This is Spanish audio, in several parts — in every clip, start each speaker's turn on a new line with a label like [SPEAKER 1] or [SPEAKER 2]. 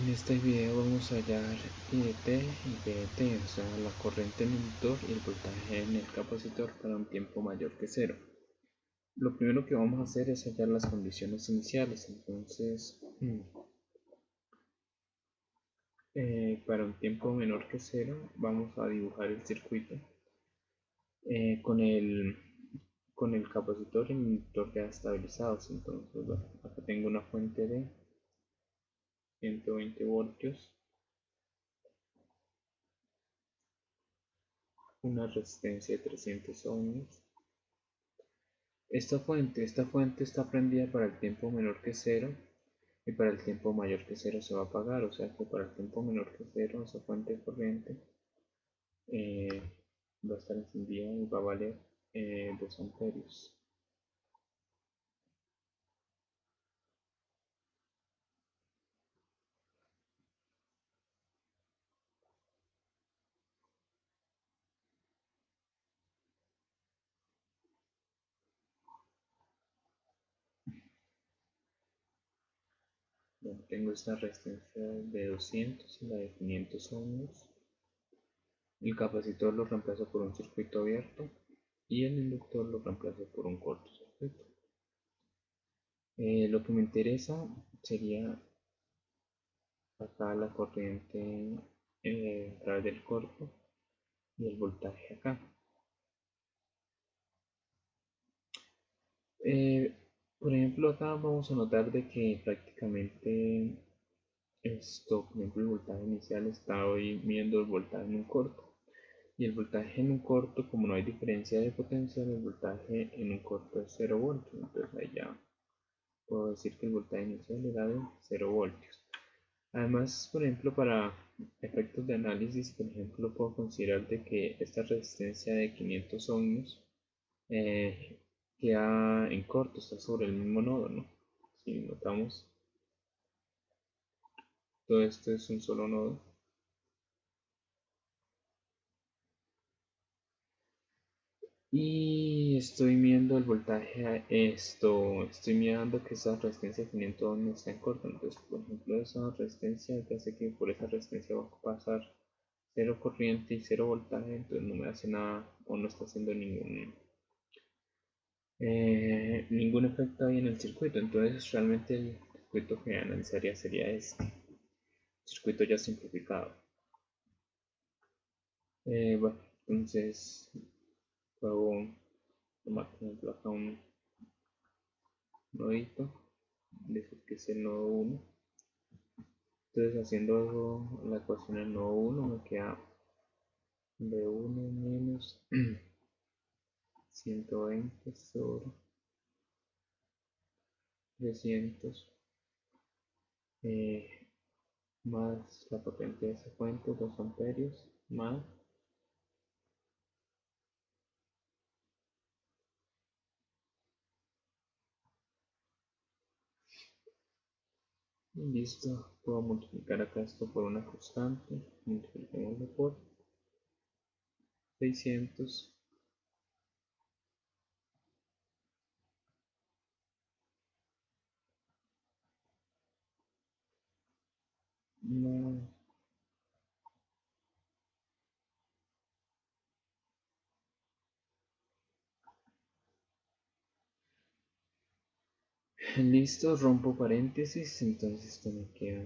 [SPEAKER 1] En este video vamos a hallar IDT y BDT, o sea, la corriente en el inductor y el voltaje en el capacitor para un tiempo mayor que cero. Lo primero que vamos a hacer es hallar las condiciones iniciales. Entonces, para un tiempo menor que cero, vamos a dibujar el circuito con el capacitor y el inductor ya estabilizados. Entonces, bueno, acá tengo una fuente de 120 voltios, una resistencia de 300 ohms. Esta fuente está prendida para el tiempo menor que cero y para el tiempo mayor que cero se va a apagar, o sea que para el tiempo menor que cero esa fuente de corriente va a estar encendida y va a valer 2 amperios. Bueno, tengo esta resistencia de 200 y la de 500 ohms. El capacitor lo reemplazo por un circuito abierto y el inductor lo reemplazo por un cortocircuito. Lo que me interesa sería acá la corriente a través del corto y el voltaje acá. Por ejemplo, acá vamos a notar de que prácticamente esto, por ejemplo, el voltaje inicial está hoy midiendo el voltaje en un corto. Y el voltaje en un corto, como no hay diferencia de potencial, el voltaje en un corto es 0 voltios. Entonces ahí ya puedo decir que el voltaje inicial era de 0 voltios. Además, por ejemplo, para efectos de análisis, por ejemplo, puedo considerar de que esta resistencia de 500 ohms queda en corto, está sobre el mismo nodo, ¿no? Si notamos, todo esto es un solo nodo. Y estoy midiendo el voltaje a esto, estoy mirando que esa resistencia de 500 ohms está en corto. Entonces, por ejemplo, esa resistencia, ya sé que por esa resistencia va a pasar 0 corriente y 0 voltaje, entonces no me hace nada o no está haciendo ningún efecto ahí en el circuito. Entonces realmente el circuito que analizaría sería este circuito ya simplificado. Bueno, entonces puedo tomar por ejemplo acá un nodito, decir que es el nodo 1. Entonces haciendo la ecuación del nodo 1 me queda B1 menos 120 sobre 300 más la potencia de esa fuente, 2 amperios, más y listo. Puedo multiplicar acá esto por una constante, multipliquémoslo por 600 más. Listo, rompo paréntesis, entonces esto me queda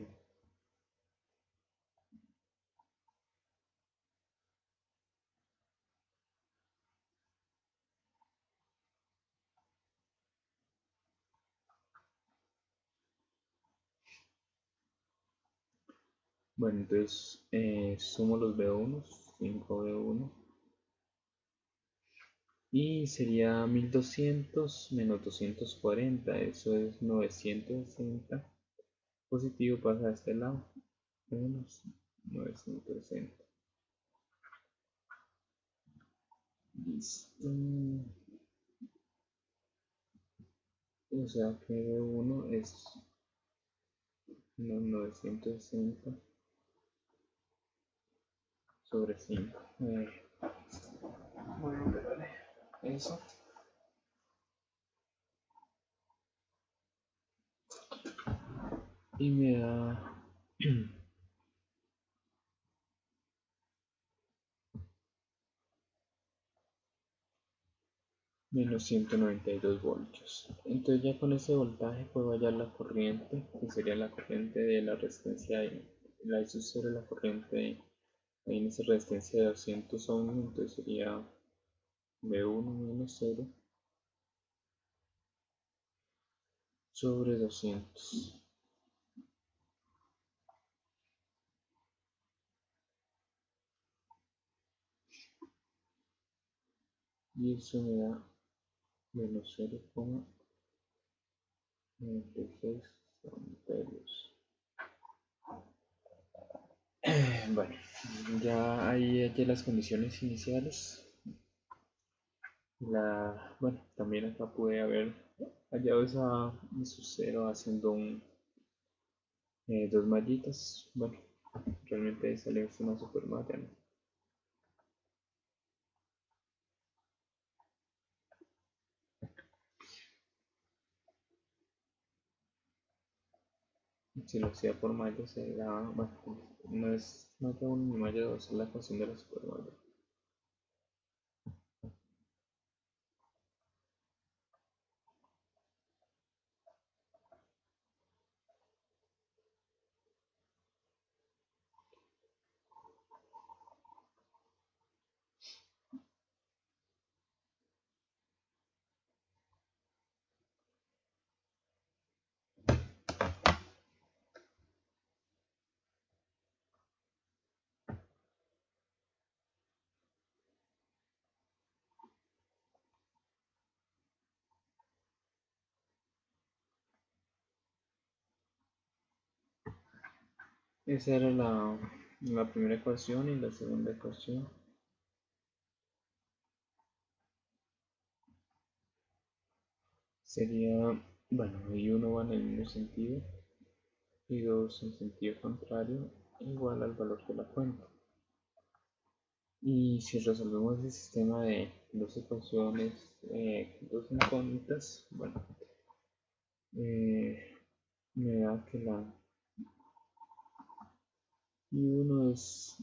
[SPEAKER 1] bueno. Entonces sumo los B1, 5 B1 y sería 1200 menos 240, eso es 960. Positivo pasa a este lado, menos 960. Listo. O sea que B1 es 960 sobre 5. Bueno, vale. Eso. Y me da menos 192 voltios. Entonces ya con ese voltaje puedo hallar la corriente, que sería la corriente de la resistencia de la I sub 0, la corriente ahí en esa resistencia de 200 ohms, entonces sería V1 menos 0 sobre 200. Y eso me da menos 0,96 amperios. Bueno, ya ahí hallé las condiciones iniciales. Bueno, también acá pude haber hallado esa su cero haciendo dos mallitas. Bueno, realmente salió una super malla, ¿no? Si lo hacía por malla sería, bueno, no es malla 1 ni malla 2, es la ecuación de la super malla. Esa era la primera ecuación, y la segunda ecuación sería, bueno, y uno va en el mismo sentido y dos en sentido contrario, igual al valor de la fuente. Y si resolvemos el sistema de dos ecuaciones, dos incógnitas, bueno, me da que la I1 es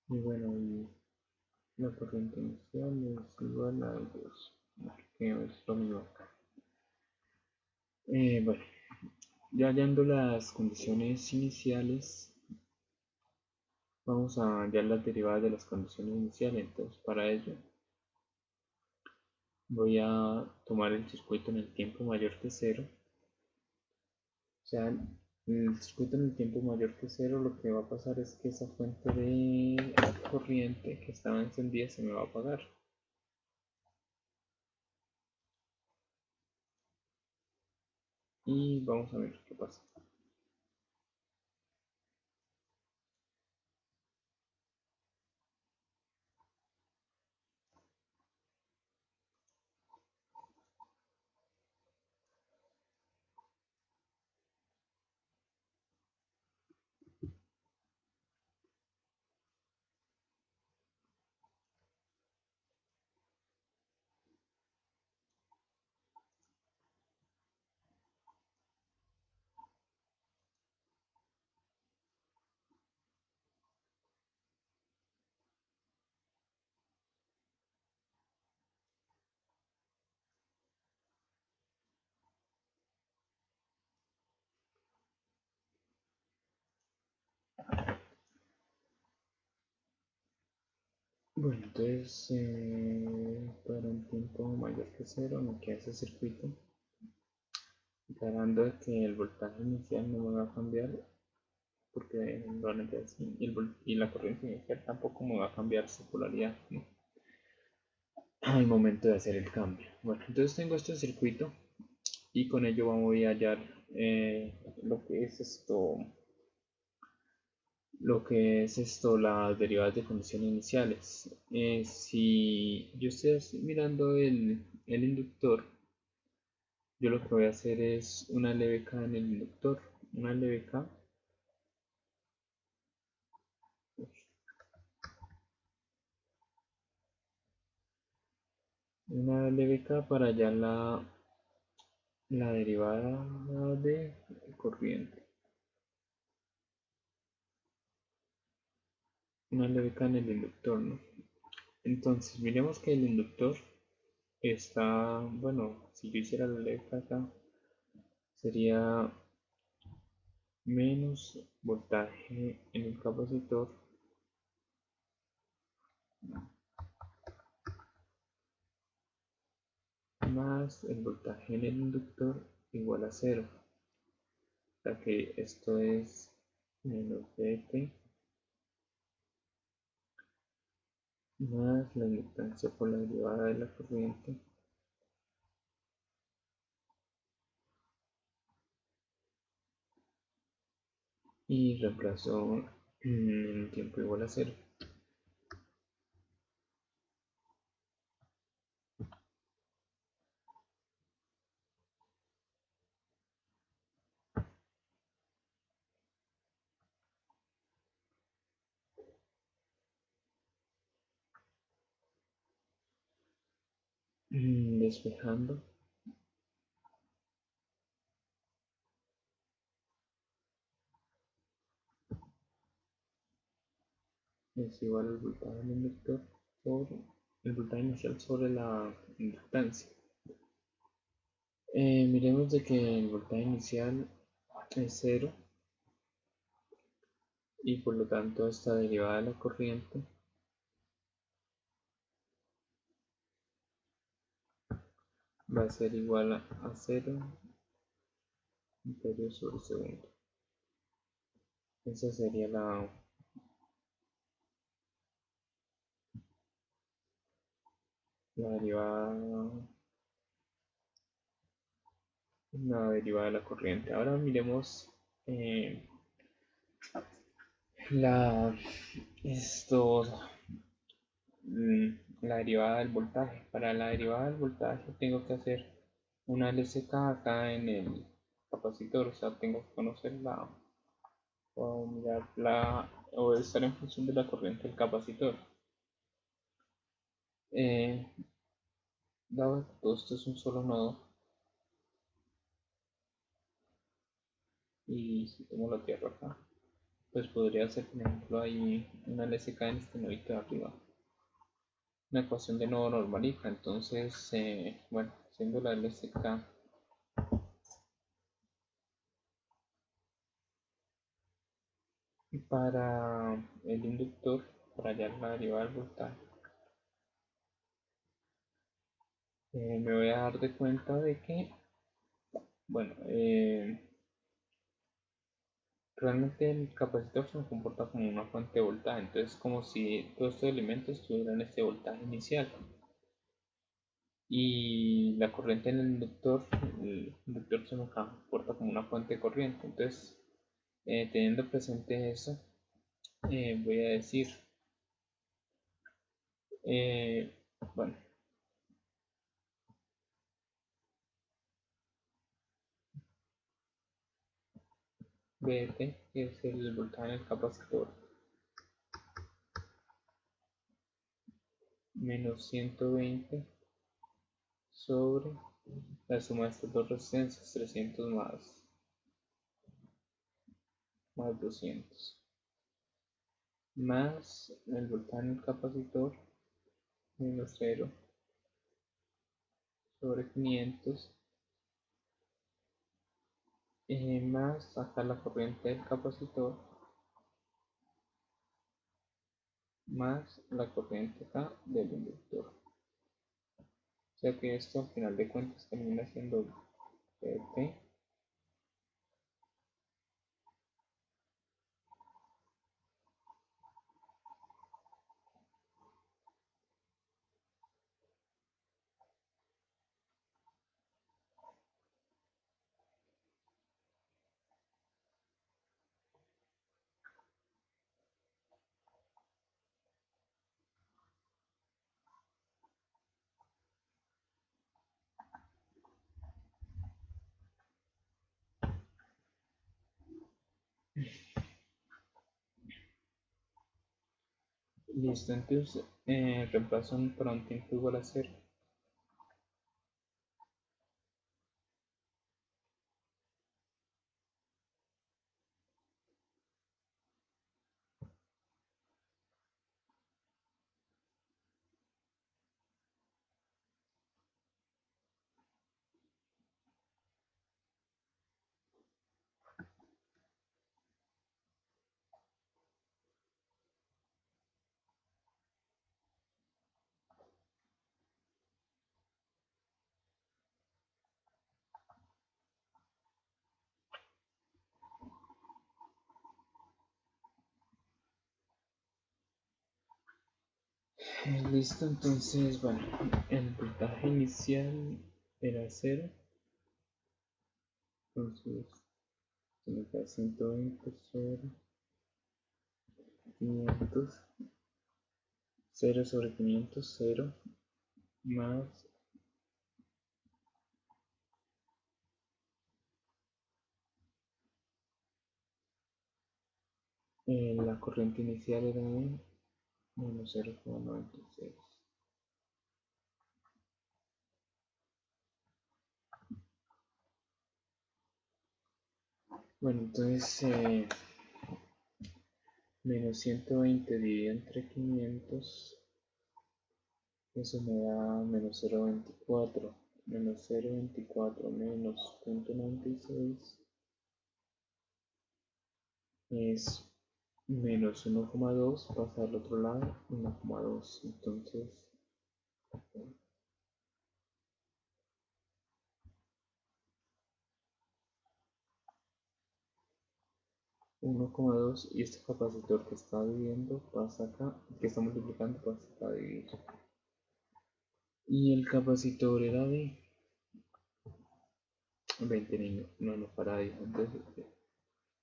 [SPEAKER 1] y bueno, y la corriente inicial es igual a 2, que es lo mismo acá. Bueno, ya hallando las condiciones iniciales, vamos a hallar las derivadas de las condiciones iniciales. Entonces, para ello, voy a tomar el circuito en el tiempo mayor que cero. O sea, el circuito en el tiempo mayor que cero, lo que va a pasar es que esa fuente de corriente que estaba encendida se me va a apagar. Y vamos a ver qué pasa. Bueno, entonces para un tiempo mayor que cero me queda ese circuito, declarando que el voltaje inicial no me va a cambiar, porque normalmente así, y la corriente inicial tampoco me va a cambiar su polaridad, ¿no?, al momento de hacer el cambio. Bueno, entonces tengo este circuito y con ello voy a hallar lo que es esto, lo que es esto, las derivadas de condiciones iniciales. Si yo estoy mirando el inductor, yo lo que voy a hacer es una LBK en el inductor, una LBK, para hallar la derivada de corriente. Una LBK en el inductor, ¿no? Entonces, miremos que el inductor está, bueno, si yo hiciera la LBK acá, sería menos voltaje en el capacitor más el voltaje en el inductor igual a cero. O sea que esto es menos Vt más la inductancia por la derivada de la corriente y reemplazo en un tiempo igual a cero. Despejando es igual al voltaje del inductor sobre el voltaje inicial sobre la inductancia. Miremos de que el voltaje inicial es cero y por lo tanto esta derivada de la corriente va a ser igual a 0 amperio sobre segundo. Esa sería la derivada, de la corriente. Ahora miremos eh, la, esto, la derivada del voltaje. Para la derivada del voltaje tengo que hacer una LCK acá en el capacitor, o sea, tengo que conocerla o mirarla o estar en función de la corriente del capacitor. Dado que todo esto es un solo nodo y si tomo la tierra acá, pues podría hacer, por ejemplo, ahí una LCK en este nodito de arriba, una ecuación de nodo normalita. Entonces, bueno, haciendo la LCK para el inductor, para hallar la derivada del voltaje, me voy a dar de cuenta de que, bueno, realmente el capacitor se comporta como una fuente de voltaje, entonces como si todos estos elementos tuvieran este voltaje inicial. Y la corriente en el inductor se me comporta como una fuente de corriente. Entonces, teniendo presente eso, voy a decir, eh, bueno, Vt, que es el voltaje en el capacitor, menos 120 sobre la suma de estas dos resistencias, 300 más 200, más el voltaje en el capacitor, menos 0 sobre 500, más acá la corriente del capacitor, más la corriente acá del inductor. O sea que esto al final de cuentas termina siendo Vt Listo, entonces reemplazo para un tiempo igual a 0. Listo, entonces, bueno, el voltaje inicial era 0, entonces se me da 120, 0, 500, 0 sobre 500, 0, más la corriente inicial era de menos 0,96. Bueno, entonces menos 120 dividido entre 500, eso me da menos 0,24. Menos 0,24 menos 0,96 es menos 1,2, pasa al otro lado, 1,2. Entonces, 1,2 y este capacitor que está dividiendo pasa acá, que está multiplicando pasa acá a dividir. Y el capacitor era de 20 nanofaradio. Entonces,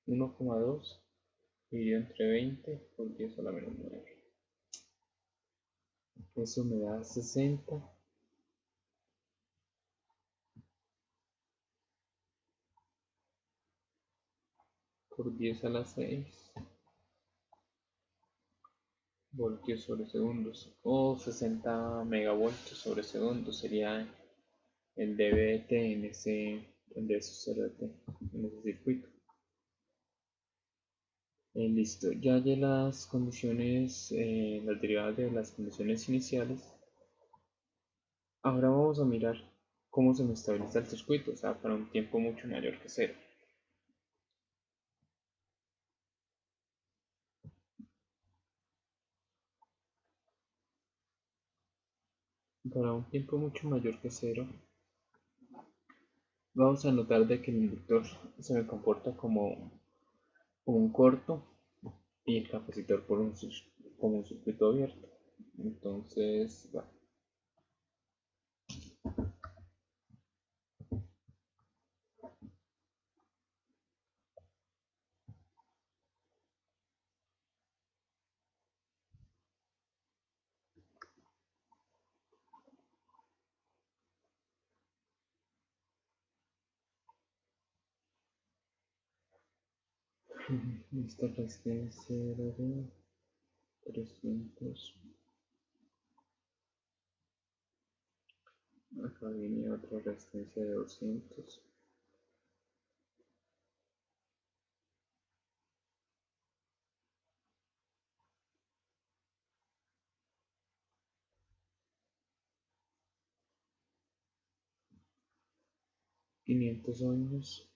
[SPEAKER 1] 1,2 dividido entre 20 por 10 a la menos 9. Eso me da 60 por 10 a la 6 voltios sobre segundos, o 60 megavoltios sobre segundo sería el dBdt en ese, el de esos CRT en ese circuito. Listo, ya hallé las condiciones, las derivadas de las condiciones iniciales. Ahora vamos a mirar cómo se me estabiliza el circuito, o sea, para un tiempo mucho mayor que 0. Para un tiempo mucho mayor que 0, vamos a notar de que el inductor se me comporta como un corto y el capacitor como un circuito abierto. Entonces, bueno, esta resistencia era de 300. Acá viene otra resistencia de 200. 500 ohms.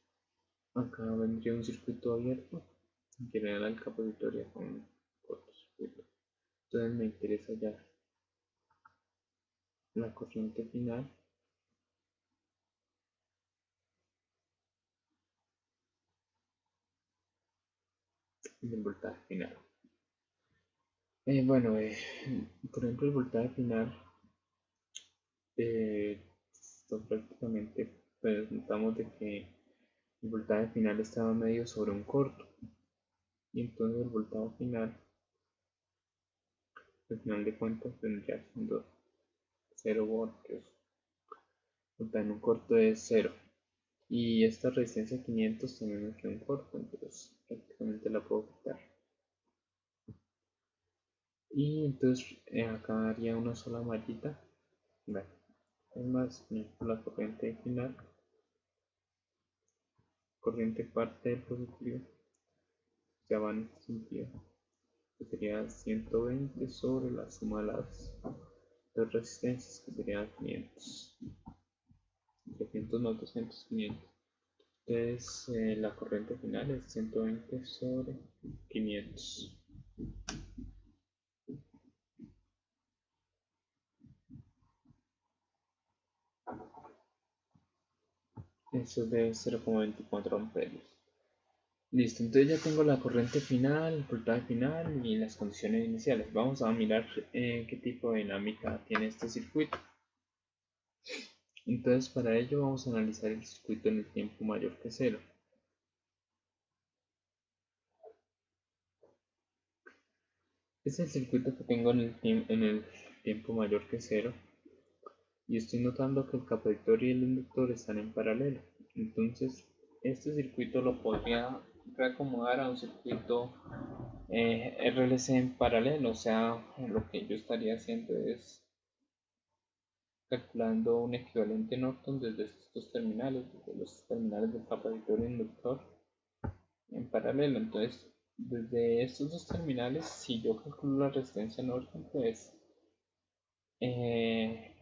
[SPEAKER 1] Acá vendría un circuito abierto que le da el capacitor ya con cortocircuito. Entonces me interesa ya la corriente final y el voltaje final. Bueno, por ejemplo, el voltaje final, esto prácticamente, pues notamos de que el voltaje final estaba medio sobre un corto, y entonces el voltaje final, al final de cuentas, vendría siendo 0 voltios. En un corto es 0. Y esta resistencia 500 también me queda un corto, entonces prácticamente la puedo quitar. Y entonces acá haría una sola mallita. Vale. Además, la corriente final, corriente parte del positivo, ya va en este sentido, que sería 120 sobre la suma de las dos resistencias, que sería 500. 300 más 200, 500. Entonces, la corriente final es 120 sobre 500. Eso es de 0,24 amperios. Listo, entonces ya tengo la corriente final, el voltaje final y las condiciones iniciales. Vamos a mirar qué tipo de dinámica tiene este circuito. Entonces para ello vamos a analizar el circuito en el tiempo mayor que cero. Este es el circuito que tengo en el tiempo mayor que cero y estoy notando que el capacitor y el inductor están en paralelo. Entonces este circuito lo podría reacomodar a un circuito RLC en paralelo, o sea, lo que yo estaría haciendo es calculando un equivalente Norton desde estos terminales, desde los terminales del capacitor e inductor en paralelo. Entonces, desde estos dos terminales, si yo calculo la resistencia Norton, pues eh,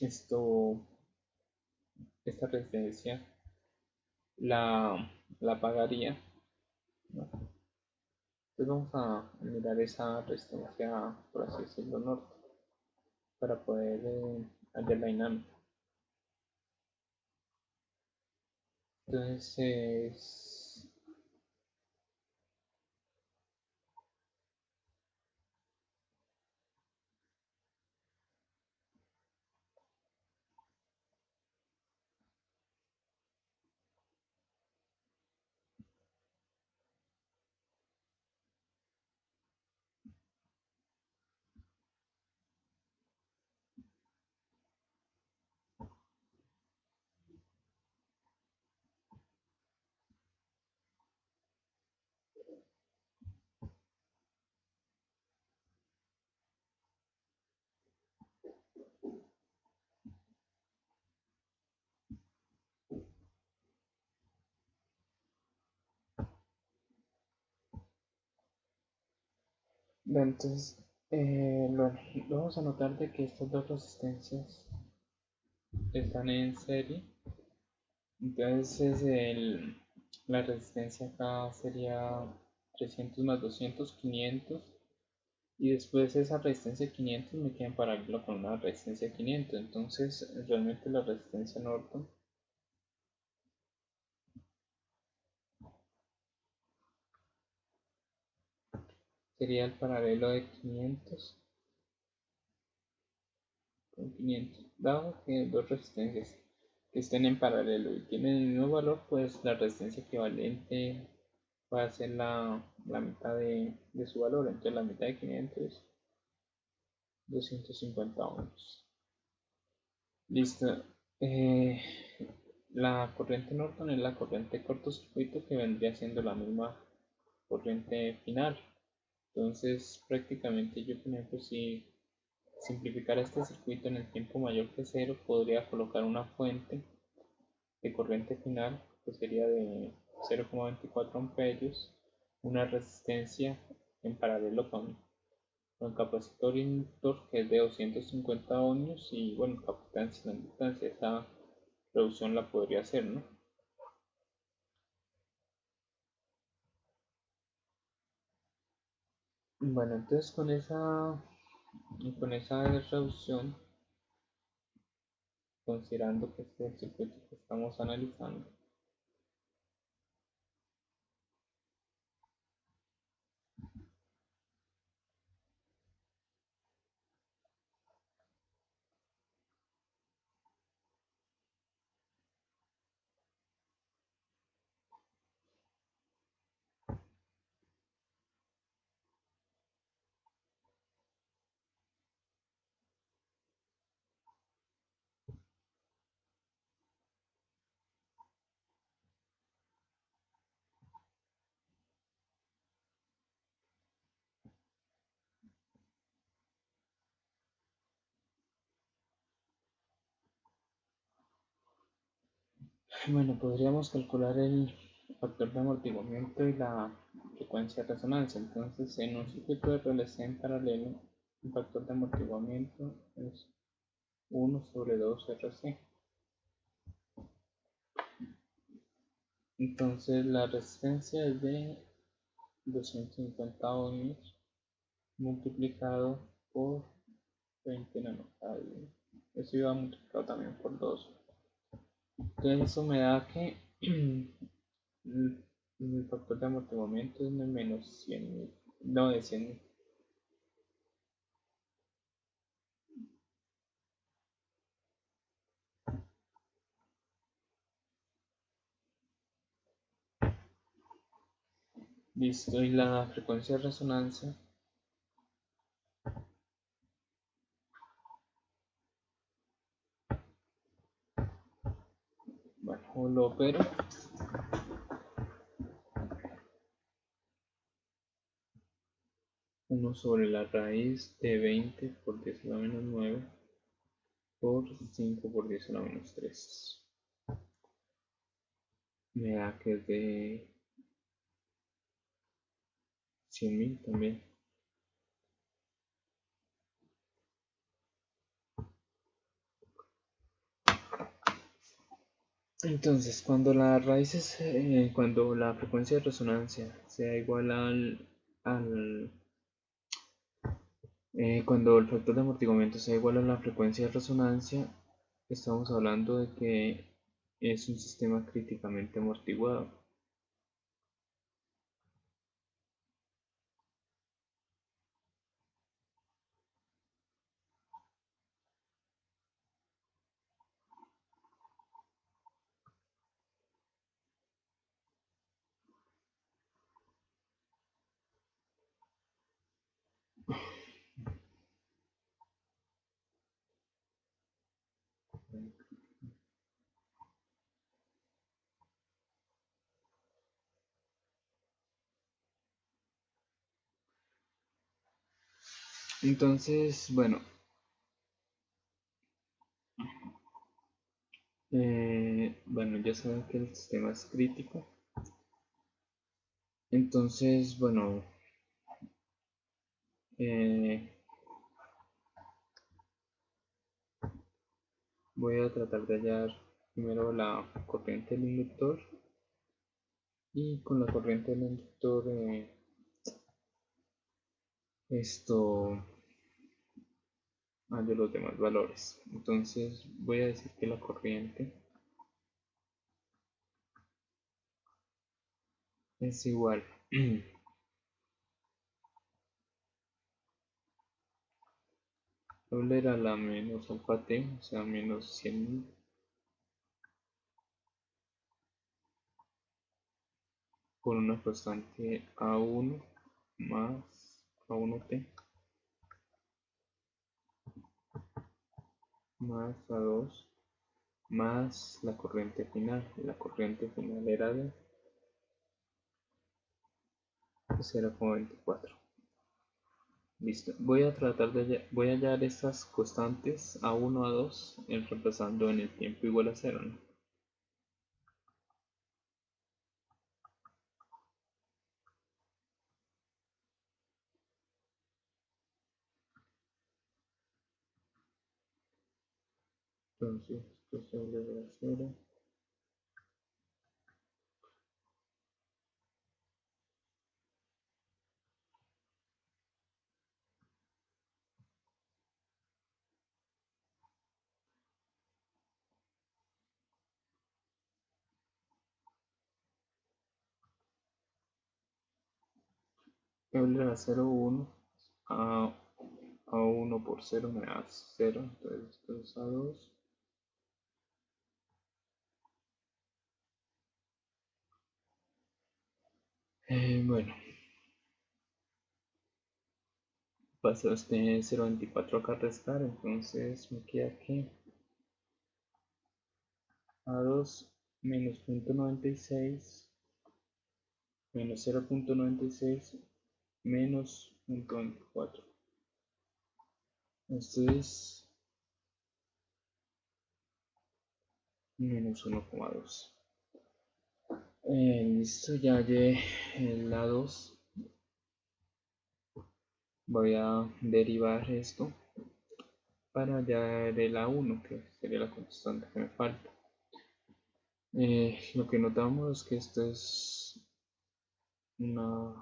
[SPEAKER 1] esto, esta resistencia la pagaría, ¿no? Entonces vamos a mirar esa resistencia, por así decirlo, Norton, para poder hallar la dinámica. Entonces, entonces bueno, vamos a notar de que estas dos resistencias están en serie. Entonces la resistencia acá sería 300 más 200, 500. Y después esa resistencia 500 me queda en paralelo con una resistencia 500. Entonces realmente la resistencia Norton sería el paralelo de 500 con 500. Dado que dos resistencias que estén en paralelo y tienen el mismo valor, pues la resistencia equivalente va a ser la mitad de su valor. Entonces la mitad de 500 es 250 ohms. Listo. Eh, la corriente Norton es la corriente de cortocircuito, que vendría siendo la misma corriente final. Entonces prácticamente yo, por ejemplo, si simplificara este circuito en el tiempo mayor que cero, podría colocar una fuente de corriente final que sería de 0,24 amperios, una resistencia en paralelo con el capacitor inductor, que es de 250 ohmios, y bueno, capacitancia y inductancia. Esa reducción la podría hacer, ¿no? Bueno, entonces con esa reducción, considerando que este es el circuito que estamos analizando, Bueno, podríamos calcular el factor de amortiguamiento y la frecuencia de resonancia. Entonces, en un circuito de RLC en paralelo, el factor de amortiguamiento es 1/2 RC. Entonces, la resistencia es de 250 ohmios multiplicado por 20 nanofarads. Eso iba multiplicado también por 2. Entonces, eso me da que el factor de amortiguamiento es de menos 100.000, no de 100.000. Listo, y la frecuencia de resonancia, bueno, lo opero. Uno sobre la raíz de 20 por 10 a la menos 9 por 5 por 10 a la menos 3. Me da que es de 100.000 también. Entonces, cuando la raíz cuando la frecuencia de resonancia sea igual cuando el factor de amortiguamiento sea igual a la frecuencia de resonancia, estamos hablando de que es un sistema críticamente amortiguado. Entonces, bueno, ya saben que el sistema es crítico. Entonces, bueno, eh, voy a tratar de hallar primero la corriente del inductor y con la corriente del inductor hallo los demás valores. Entonces voy a decir que la corriente es igual Euler a la menos alfa t, o sea, menos 100.000 por una constante A1 más A1t más A2 más la corriente final. La corriente final era de 0,24. Listo. Voy a hallar estas constantes A1, A2 reemplazando en el tiempo igual a 0, ¿no? Entonces, esto se eleva a 0. Eleva a 0, 1. A 1 por 0 me da 0. Entonces, esto es A2. Bueno, paso este 0,24 acá a restar. Entonces, me queda aquí A2 menos 0,96 menos 0,96 menos 0,24. Esto es menos 1,2. Listo, ya hallé la 2. Voy a derivar esto para hallar la 1, que sería la constante que me falta. Lo que notamos es que esto es una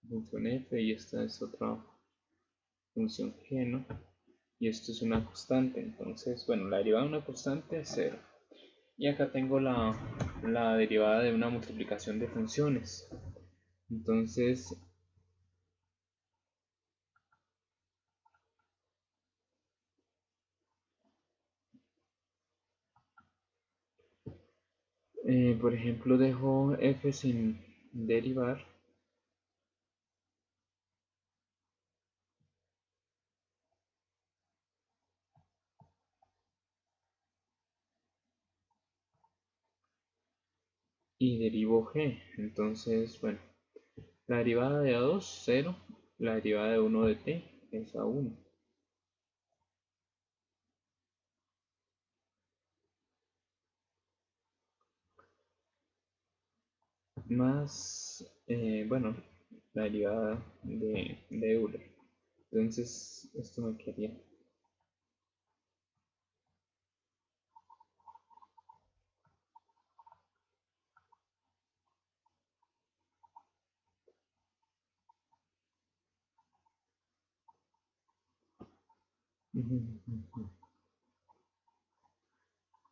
[SPEAKER 1] función f y esta es otra función g, ¿no? Y esto es una constante, entonces, bueno, la derivada de una constante es 0. Y acá tengo la derivada de una multiplicación de funciones. Entonces, por ejemplo, dejo f sin derivar y derivo g. Entonces, bueno, la derivada de a2, 0. La derivada de 1 de t es a1. Más, bueno, la derivada de Euler. Entonces, esto me quedaría.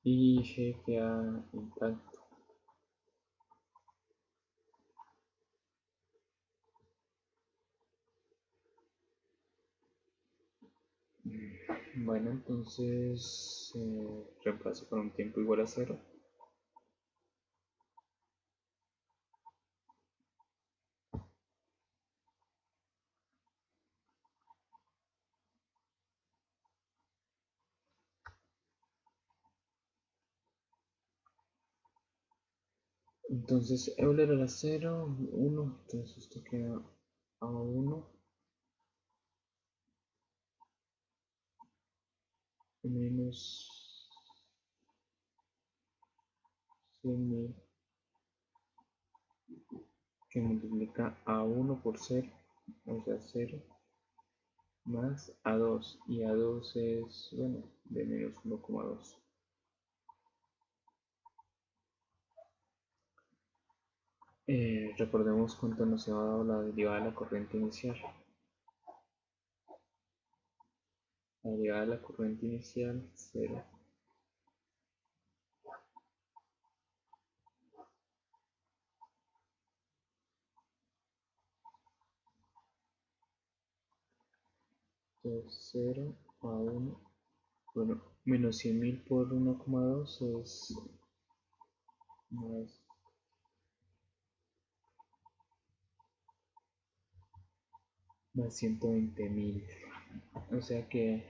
[SPEAKER 1] Y g queda intacto. Bueno, entonces reemplazo por un tiempo igual a 0. Entonces Euler era 0, 1, entonces esto queda a 1 menos 100.000 que multiplica a 1 por 0, o sea 0, más a 2, y a 2 es, bueno, de menos 1,2. Recordemos cuánto nos ha dado la derivada de la corriente inicial. La derivada de la corriente inicial, 0. Entonces 0 a 1, bueno, menos 100.000 por 1,2 es más 120.000. O sea que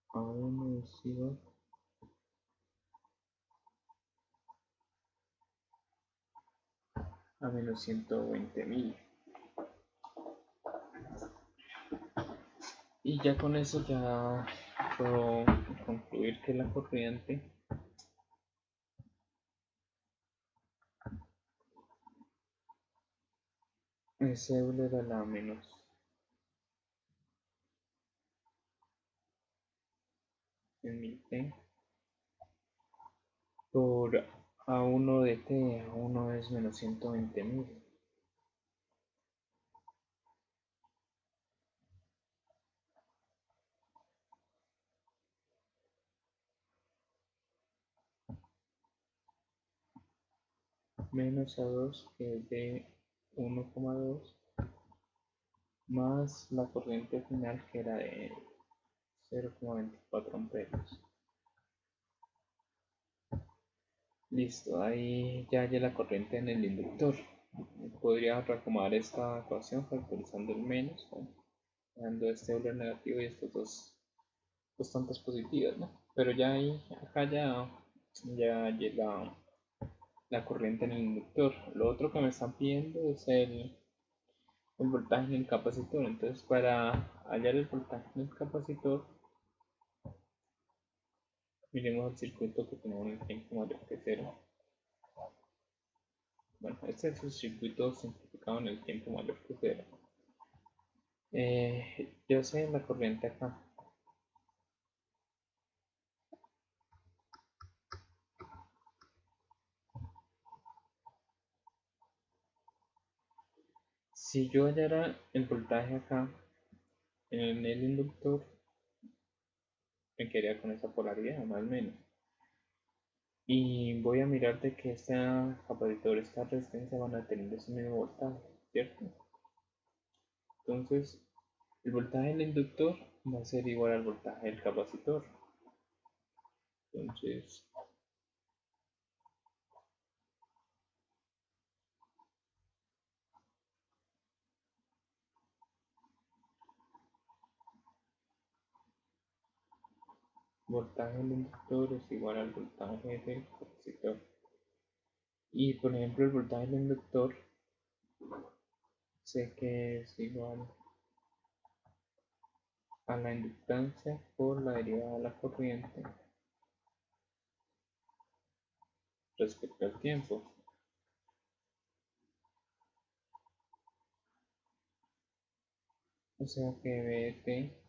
[SPEAKER 1] a 1 es igual a menos 120.000. Y ya con eso ya puedo concluir que la corriente es Euler a la menos 100.000 t por a1 de t. A1 es menos 120.000. Menos a2, que es de 1,2, más la corriente final, que era de 0,24 amperios. Listo, ahí ya hay la corriente en el inductor. Podría reacomodar esta ecuación factorizando el menos, dando este Euler negativo y estos dos constantes positivas, ¿no? Pero ya ahí, acá ya llega la corriente en el inductor. Lo otro que me están pidiendo es el voltaje en el capacitor. Entonces, para hallar el voltaje en el capacitor, Miremos el circuito que tenemos en el tiempo mayor que cero. Bueno, este es el circuito simplificado en el tiempo mayor que cero. Yo sé la corriente acá. Si yo hallara el voltaje acá en el inductor, me quedaría con esa polaridad, más o menos. Y voy a mirar de que este capacitor, esta resistencia van a tener ese mismo voltaje, ¿cierto? Entonces, el voltaje del inductor va a ser igual al voltaje del capacitor. Entonces, voltaje del inductor es igual al voltaje del capacitor. Y por ejemplo, el voltaje del inductor sé que es igual a la inductancia por la derivada de la corriente respecto al tiempo. O sea que VT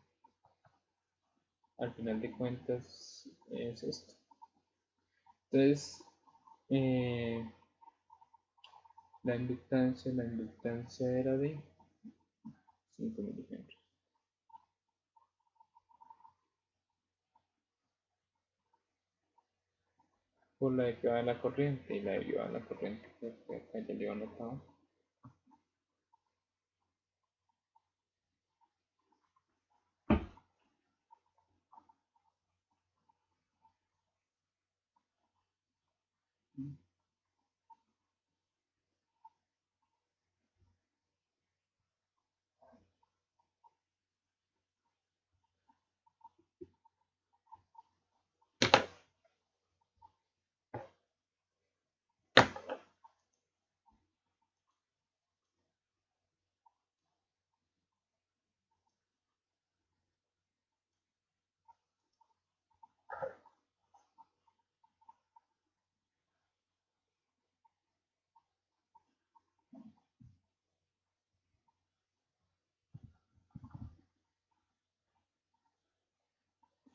[SPEAKER 1] al final de cuentas es esto. Entonces, eh, la inductancia era de 5 miliamperes. Por la derivada de la corriente y la derivada de la corriente que acá ya lo he anotado.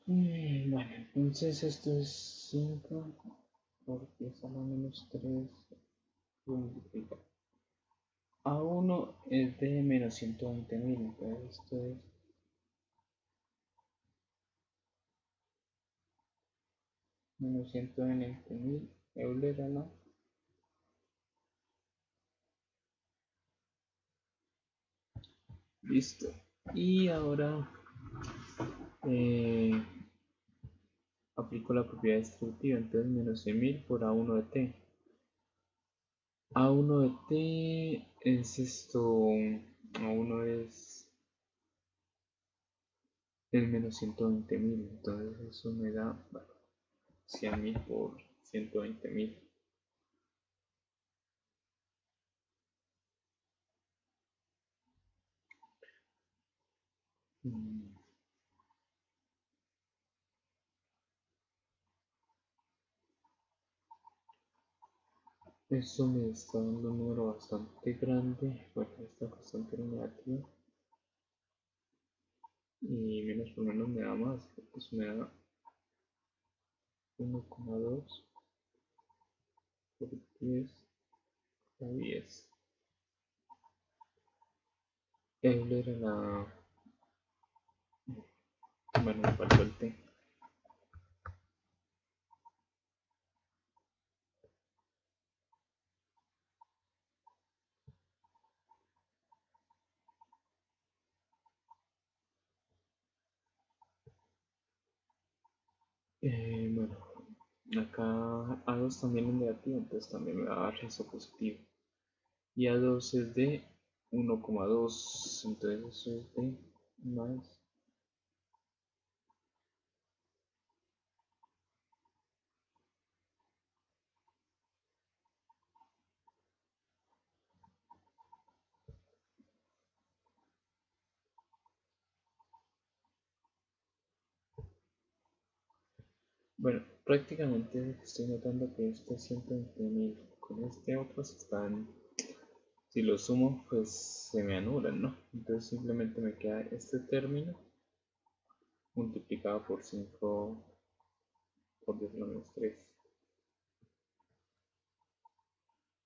[SPEAKER 1] Bueno, entonces esto es 5 porque es a la menos 3 multiplica. A1 es de menos 120.000, entonces esto es menos 120.000 Euler a la. Listo. Y ahora eh, aplico la propiedad distributiva, entonces menos 100.000 por A1 de t. A1 de t es esto, A1 es el menos 120.000, entonces eso me da, bueno, 100.000 por 120.000. Eso me está dando un número bastante grande, bueno, está bastante negativo. Y menos por menos me da más, porque eso me da 1,2 por 10 a 10. Euler a la. Bueno, me faltó el T. Bueno, acá A2 también es negativo, entonces también me va a dar eso positivo. Y A2 es de 1,2, entonces eso es de más. Bueno, prácticamente estoy notando que este 120.000 con este otro se están, si lo sumo, pues se me anulan, ¿no? Entonces simplemente me queda este término multiplicado por 5 por 10 a la menos 3.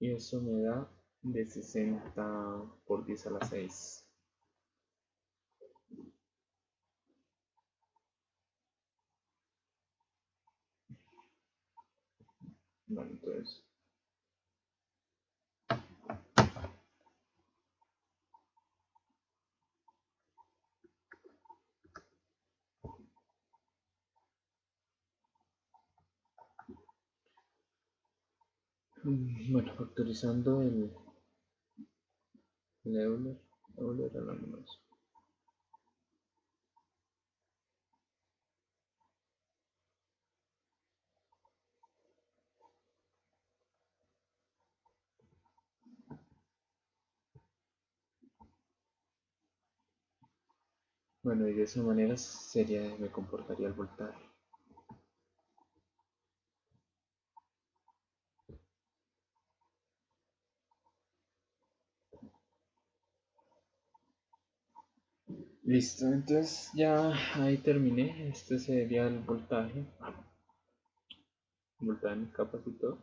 [SPEAKER 1] Y eso me da de 60 por 10 a la 6. Bueno, entonces, bueno, factorizando el Euler a la menos. Bueno, y de esa manera me comportaría el voltaje. Listo, entonces ya ahí terminé. Este sería el voltaje en el capacitor.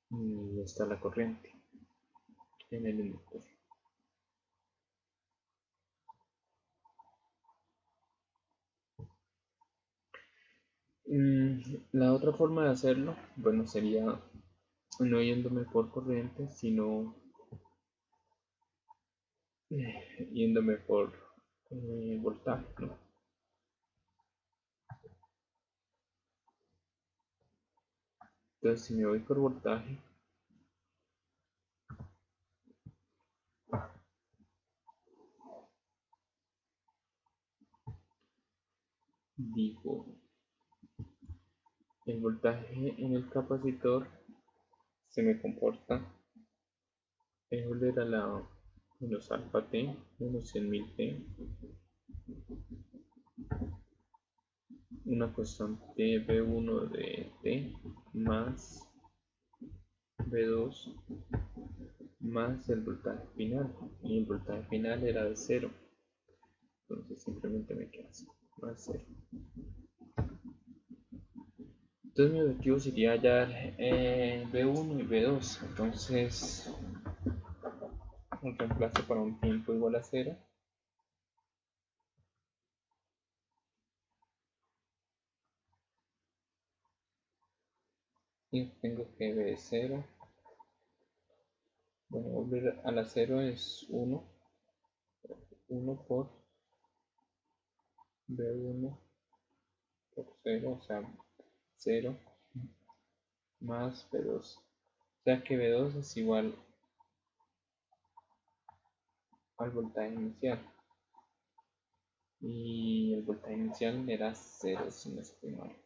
[SPEAKER 1] Y está la corriente en el inductor. La otra forma de hacerlo, bueno, sería no yéndome por corriente, sino yéndome por voltaje, ¿no? Entonces, si me voy por voltaje, digo, el voltaje en el capacitor se me comporta Euler a la menos alfa t menos 100.000 t, una constante B1 de t más B2 más el voltaje final, y el voltaje final era de 0, entonces simplemente me queda así, más 0. Entonces mi objetivo sería hallar B1 y B2, entonces un reemplazo para un tiempo igual a 0. Y tengo que B0, bueno, volver a la 0 es 1, 1 por B1 por 0, o sea, 0 más B2. O sea que B2 es igual al voltaje inicial. Y el voltaje inicial era 0 si no estoy mal.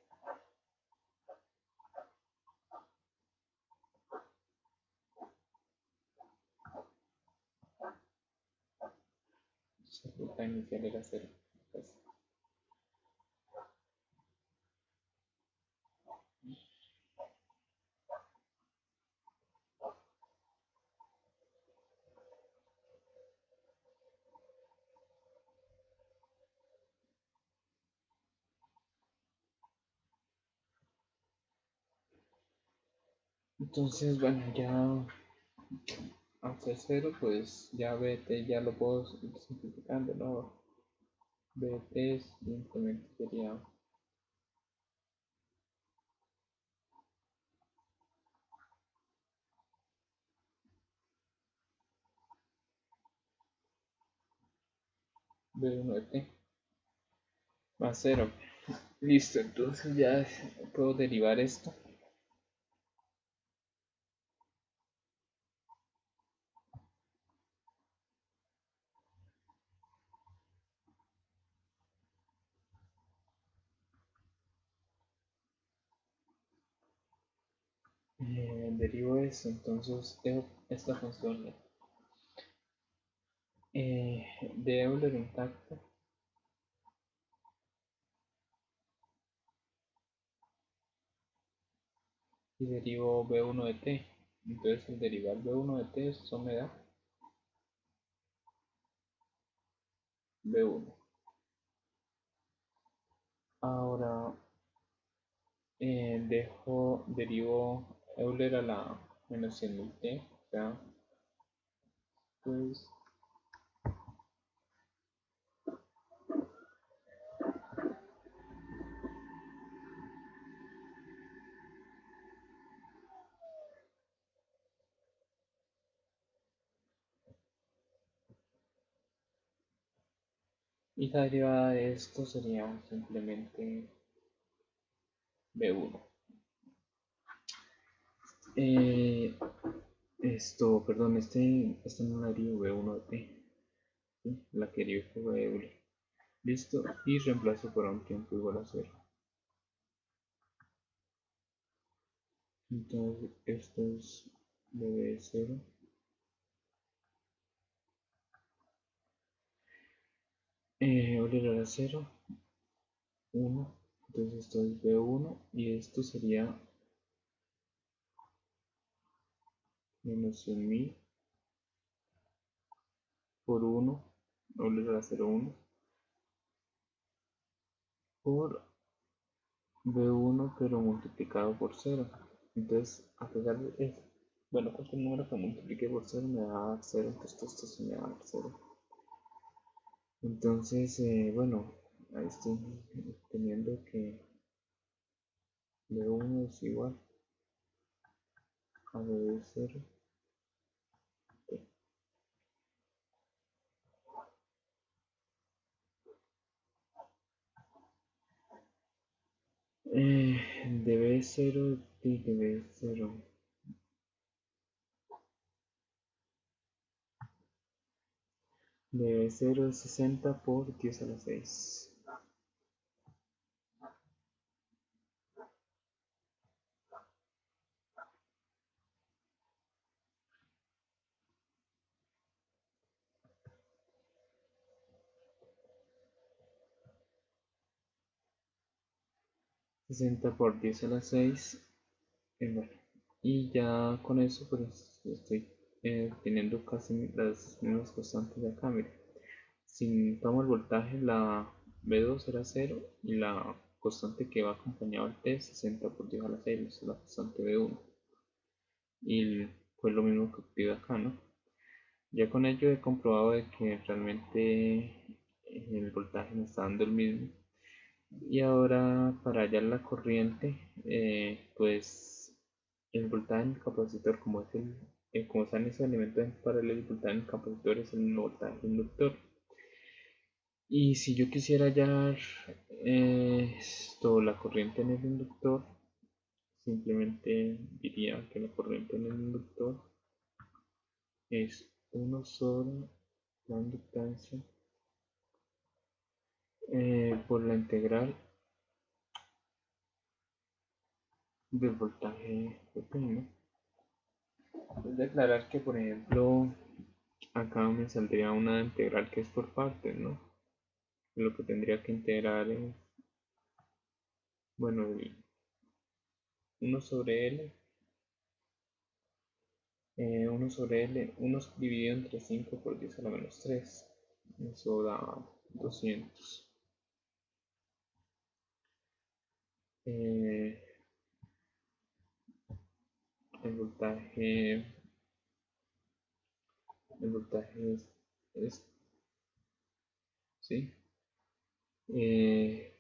[SPEAKER 1] El voltaje inicial era 0. Entonces, bueno, ya hacia 0, pues ya BT ya lo puedo ir simplificando, ¿no? BT simplemente sería B1 de T más 0. Listo, entonces ya puedo derivar esto. Derivo esto, entonces tengo esta función de Euler intacta y derivo b1 de t. Entonces al derivar b1 de t, eso me da b1. Ahora derivo Euler a la menos 100.000 t, o sea, pues, y la derivada de esto sería simplemente b1. Eh, perdón, este no la derivo b1 de t, ¿sí? La que derivo fue Euler. Listo, y reemplazo por un tiempo igual a 0. Entonces esto es db0, Euler a la 0, 1. Entonces esto es b1 y esto sería menos 100.000 por 1, Euler a la 0, 1, por b1 pero multiplicado por 0. Entonces, a pesar de eso, bueno, cualquier número que multiplique por 0 me va a dar 0, entonces esto sí me va a dar 0. Entonces, bueno, ahí estoy teniendo que b1 es igual a b0. De b0 y de b0. De b0 es 60 por 10 a la 6. 60 por 10 a la 6. Bueno, y ya con eso pues estoy teniendo casi las mismas constantes de acá. Mire, si tomo el voltaje, la B2 era 0 y la constante que va acompañado al T es 60 por 10 a la 6, es la constante B1. Y pues lo mismo que obtuve acá, ¿no? Ya con ello he comprobado de que realmente el voltaje me está dando el mismo. Y ahora para hallar la corriente, pues el voltaje en el capacitor, como están esos elementos en paralelo, el voltaje en el capacitor es el mismo voltaje del inductor. Y si yo quisiera hallar la corriente en el inductor, simplemente diría que la corriente en el inductor es 1 sobre la inductancia por la integral del voltaje de P, ¿no? Es de aclarar que, por ejemplo, acá me saldría una integral que es por partes, ¿no? Lo que tendría que integrar es, bueno, el 1 sobre L, 1 sobre L, 1 dividido entre 5 por 10 a la menos 3. Eso da 200. Eh, el voltaje, el voltaje es ¿sí? Eh,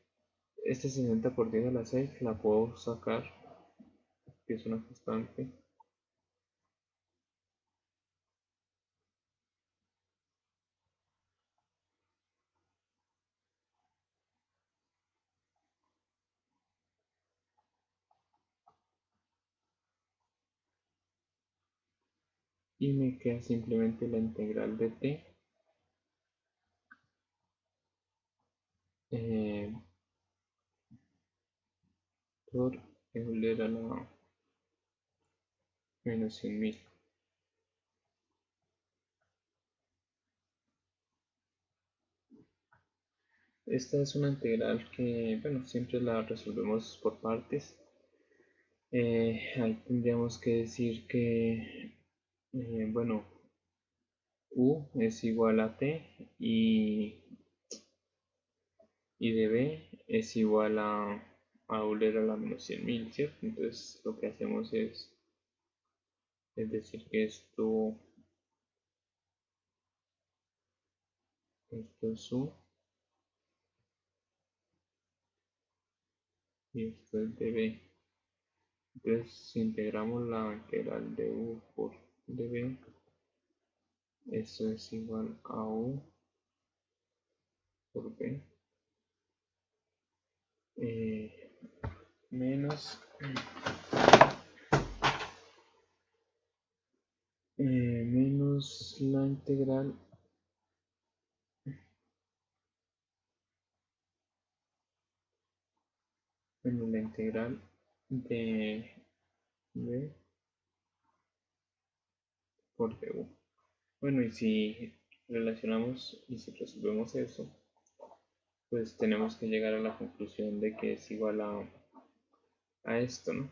[SPEAKER 1] este 60 por 10 a la 6 la puedo sacar, que es una constante, y me queda simplemente la integral de t eh, por Euler a la menos 100.000. Esta es una integral que, bueno, siempre la resolvemos por partes. Ahí tendríamos que decir que, bueno, U es igual a T y de B es igual a Euler a la menos 100.000, ¿cierto? Entonces lo que hacemos es decir que esto es U y esto es de B. Entonces si integramos la integral de U por dB, eso es igual a U por B menos menos la integral de B por dU. Bueno, y si relacionamos y si resolvemos eso, pues tenemos que llegar a la conclusión de que es igual a esto, ¿no?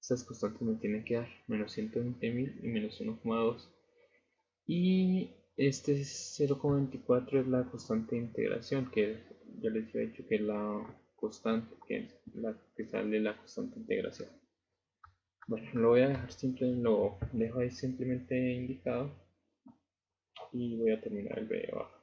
[SPEAKER 1] Estas constantes me tienen que dar menos 120.000 y menos 1,2. Y este 0,24 es la constante de integración, que ya les había dicho que es la constante, que es la que sale la constante de integración. Bueno, lo voy a dejar simple, lo dejo ahí simplemente indicado y voy a terminar el video abajo.